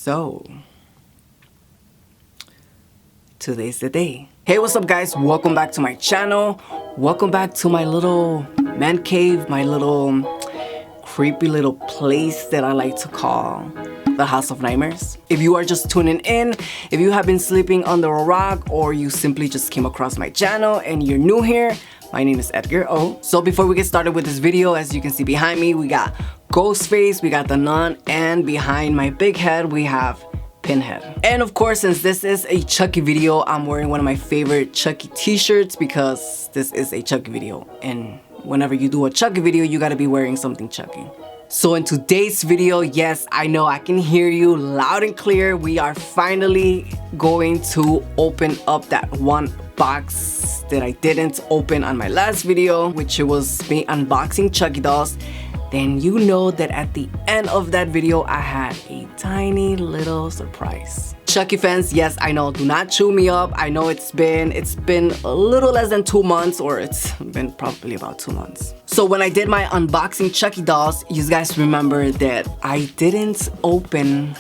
So, today's the day. Hey, what's up guys? Welcome back to my channel. Welcome back to my little man cave, my little creepy little place that I like to call the House of Nightmares. If you are just tuning in, if you have been sleeping under a rock, or you simply just came across my channel and you're new here, my name is Edgar-O. So before we get started with this video, as you can see behind me, we got Ghostface, we got the Nun, and behind my big head, we have Pinhead. And of course, since this is a Chucky video, I'm wearing one of my favorite Chucky t-shirts because this is a Chucky video. And whenever you do a Chucky video, you gotta be wearing something Chucky. So in today's video, yes, I know I can hear you loud and clear. We are finally going to open up that one box that I didn't open on my last video, which was me unboxing Chucky dolls. Then you know that at the end of that video, I had a tiny little surprise. Chucky fans, yes, I know, do not chew me up. I know it's been a little less than 2 months, or it's been probably about 2 months. So when I did my unboxing Chucky dolls, you guys remember that I didn't open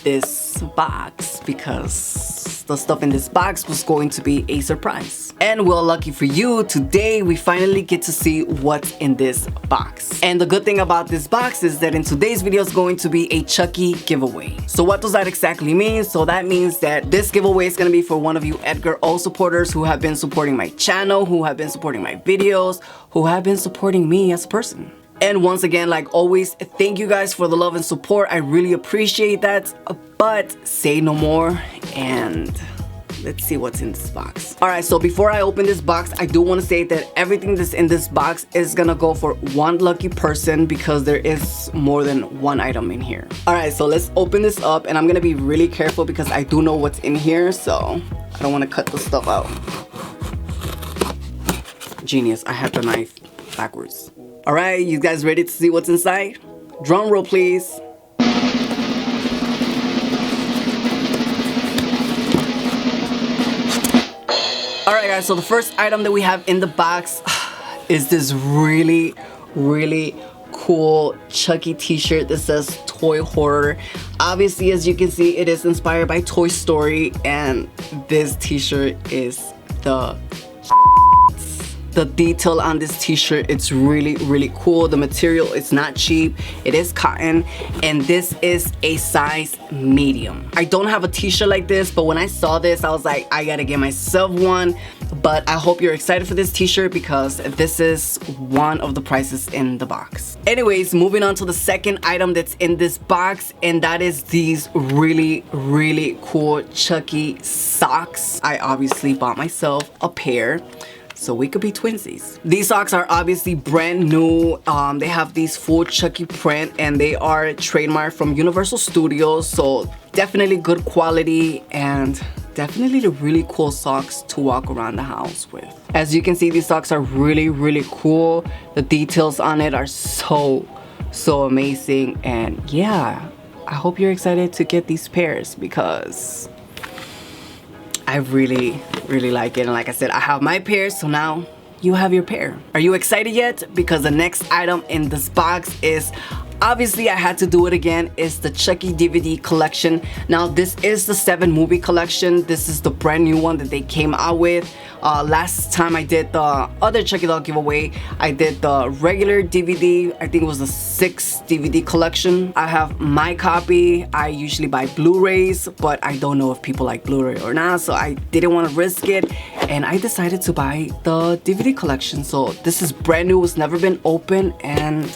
this box because the stuff in this box was going to be a surprise. And well, lucky for you, today we finally get to see what's in this box. And the good thing about this box is that in today's video is going to be a Chucky giveaway. So what does that exactly mean? So that means that this giveaway is going to be for one of you Edgar-O supporters who have been supporting my channel, who have been supporting my videos, who have been supporting me as a person. And once again, like always, thank you guys for the love and support. I really appreciate that. But say no more and let's see what's in this box. Alright, so before I open this box, I do want to say that everything that's in this box is gonna go for one lucky person because there is more than one item in here. Alright, so let's open this up, and I'm gonna be really careful because I do know what's in here, so I don't want to cut the stuff out. Genius, I had the knife backwards. Alright, you guys ready to see what's inside? Drum roll, please. Alright guys, so the first item that we have in the box is this really cool Chucky t-shirt that says Toy Horror. Obviously, as you can see, it is inspired by Toy Story, and this t-shirt is the detail on this t-shirt, it's really cool. The material is not cheap, it is cotton, and this is a size medium. I don't have a t-shirt like this, but when I saw this, I was like, I gotta get myself one. But I hope you're excited for this t-shirt because this is one of the prizes in the box. Anyways, moving on to the second item that's in this box, and that is these really cool Chucky socks. I obviously bought myself a pair, so we could be twinsies. These socks are obviously brand new. They have these full Chucky print, and they are trademarked from Universal Studios, so definitely good quality and definitely the really cool socks to walk around the house with. As you can see, these socks are really cool. The details on it are so amazing, and yeah, I hope you're excited to get these pairs because I really like it. And like I said, I have my pair, so now you have your pair. Are you excited yet? Because the next item in this box is, obviously I had to do it again, is the Chucky DVD collection. Now this is the 7 movie collection. This is the brand new one that they came out with. Last time I did the other Chucky doll giveaway, I did the regular DVD. I think it was the 6 DVD collection. I have my copy. I usually buy Blu-rays, but I don't know if people like Blu-ray or not, so I didn't want to risk it, and I decided to buy the DVD collection. So this is brand new, it's never been open, and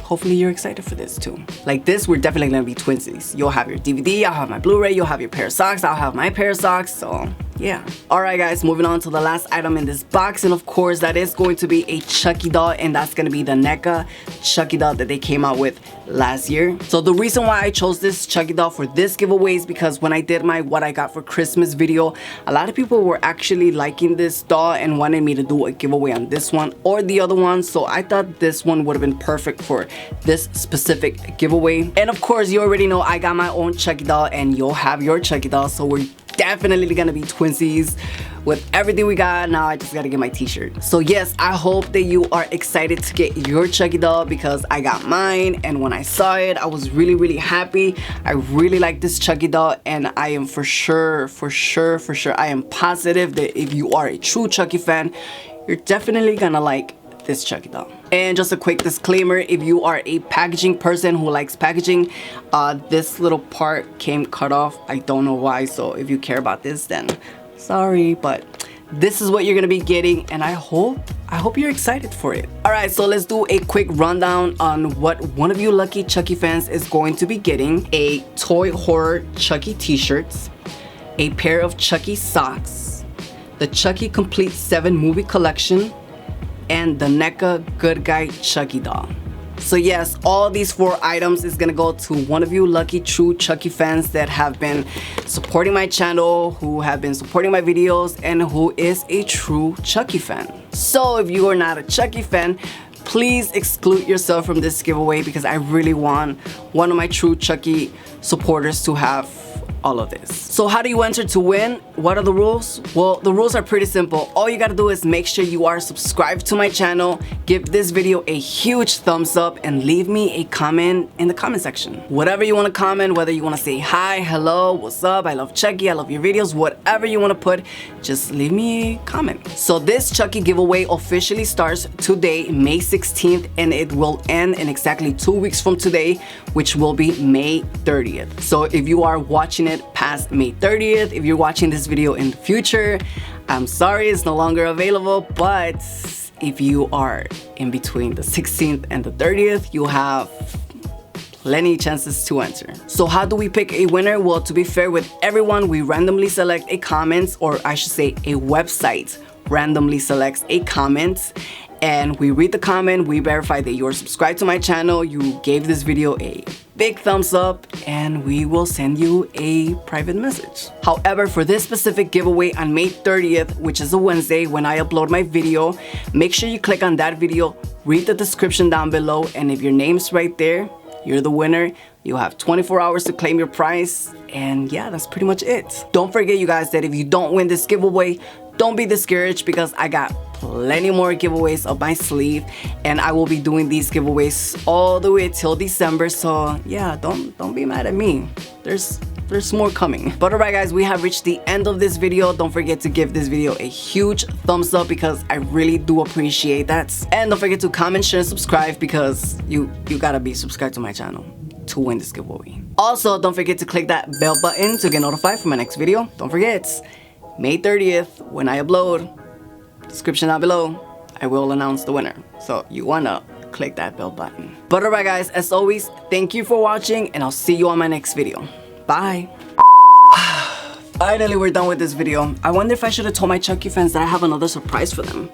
hopefully you're excited for this too. Like this, we're definitely gonna be twinsies. You'll have your DVD, I'll have my Blu-ray, you'll have your pair of socks, I'll have my pair of socks, so yeah. Alright guys, moving on to the last item in this box, and of course that is going to be a Chucky doll, and that's gonna be the NECA Chucky doll that they came out with last year. So the reason why I chose this Chucky doll for this giveaway is because when I did my what I got for Christmas video, a lot of people were actually liking this doll and wanted me to do a giveaway on this one or the other one, so I thought this one would have been perfect for this specific giveaway. And of course, you already know I got my own Chucky doll, and you'll have your Chucky doll, so we're definitely gonna be twinsies. With everything we got, now I just gotta get my t-shirt. So yes, I hope that you are excited to get your Chucky doll because I got mine, and when I saw it, I was really happy. I really like this Chucky doll, and I am for sure, I am positive that if you are a true Chucky fan, you're definitely gonna like this Chucky doll. And just a quick disclaimer, if you are a packaging person who likes packaging, this little part came cut off. I don't know why, so if you care about this, then sorry, but this is what you're gonna be getting, and I hope you're excited for it. Alright, so let's do a quick rundown on what one of you lucky Chucky fans is going to be getting. A Toy Horror Chucky t-shirts, a pair of Chucky socks, the Chucky Complete 7 movie collection, and the NECA Good Guy Chucky doll. So yes, all these 4 items is gonna go to one of you lucky true Chucky fans that have been supporting my channel, who have been supporting my videos, and who is a true Chucky fan. So if you are not a Chucky fan, please exclude yourself from this giveaway because I really want one of my true Chucky supporters to have all of this. So how do you enter to win? What are the rules? Well, the rules are pretty simple. All you gotta do is make sure you are subscribed to my channel, give this video a huge thumbs up, and leave me a comment in the comment section. Whatever you wanna comment, whether you wanna say hi, hello, what's up, I love Chucky, I love your videos, whatever you wanna put, just leave me a comment. So this Chucky giveaway officially starts today, May 16th, and it will end in exactly 2 weeks from today, which will be May 30th. So if you are watching it past May 30th, if you're watching this video in the future, I'm sorry it's no longer available, but if you are in between the 16th and the 30th, you have plenty chances to enter. So how do we pick a winner? Well, to be fair with everyone, we randomly select a comment, or I should say a website randomly selects a comment, and we read the comment, we verify that you're subscribed to my channel, you gave this video a big thumbs up, and we will send you a private message. However, for this specific giveaway on May 30th, which is a Wednesday when I upload my video, make sure you click on that video, read the description down below, and if your name's right there, you're the winner. You have 24 hours to claim your prize, and yeah, that's pretty much it. Don't forget, you guys, that if you don't win this giveaway, don't be discouraged because I got plenty more giveaways up my sleeve, and I will be doing these giveaways all the way till December. So yeah, don't be mad at me. There's more coming. But alright guys, we have reached the end of this video. Don't forget to give this video a huge thumbs up because I really do appreciate that. And don't forget to comment, share, and subscribe because you gotta be subscribed to my channel to win this giveaway. Also, don't forget to click that bell button to get notified for my next video. Don't forget, May 30th, when I upload, description down below, I will announce the winner. So you wanna click that bell button. But alright guys, as always, thank you for watching, and I'll see you on my next video. Bye. Finally, we're done with this video. I wonder if I should have told my Chucky fans that I have another surprise for them.